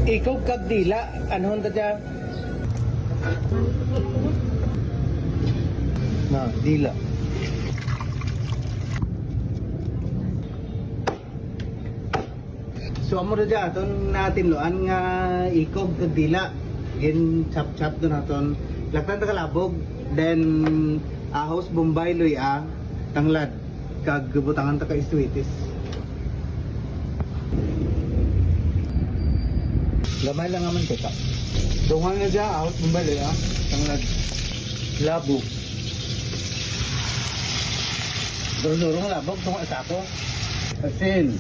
Ikaw kag dila, anhon ta dya? Na, dila. So amo ra dya aton natin loan nga ikaw kag dila. Gin chop-chop do naton. Laktan ta kalabog, then ahos bombay luya tanglad kag butangan ta ka istuitis. Gamay lang naman kita. Dungan na dyan, out bumbali tanglad. Labo. Durong labog, tunga isa ko. Asin.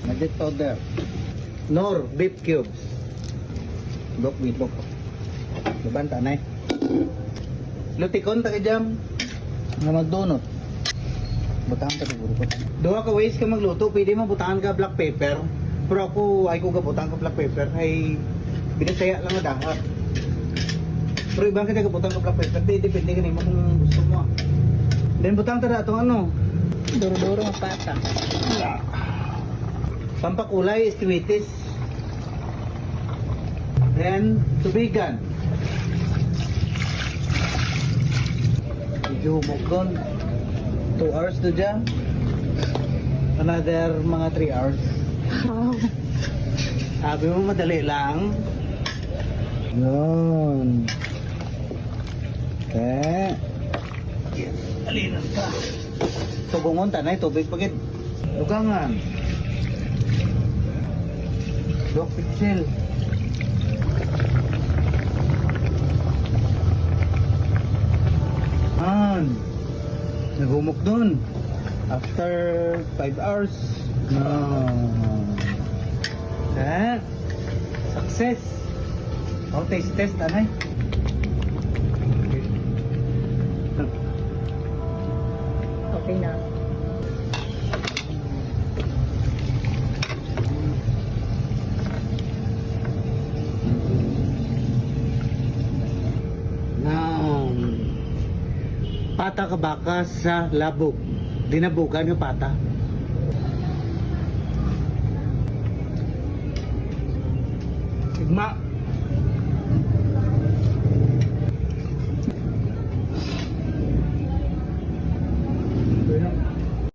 Magic powder. Nor, beef cubes. Bok, bok. Laban tanay. Lutikon, takijam. Nga magdunot. Butahan ka siguro ko. Duha ka ways ka magluto, pwede mo butahan ka black pepper. Pero ako, ay ko gabutang ka black pepper, ay binasaya lang na dahat. Pero ibang kita gabutang ka black pepper, depende ka nimo kung gusto mo. Then butang tada itong ano, Duro-duro ang pata. pampakulay, istiwitis. Then, tubigan. Medyo humog doon. 2 hours to dyan. Another mga 3 hours. Sabi mo madali lang. Yun. Okay. Alinan ka. Tubungon tanay, tubig pagit. Lugangan. Dok pixel. Nagumok dun. After 5 hours. No. Success. Taste test anay. Okay na. Now, pata ka baka sa labog. Dinabugan yung pata. Sigma.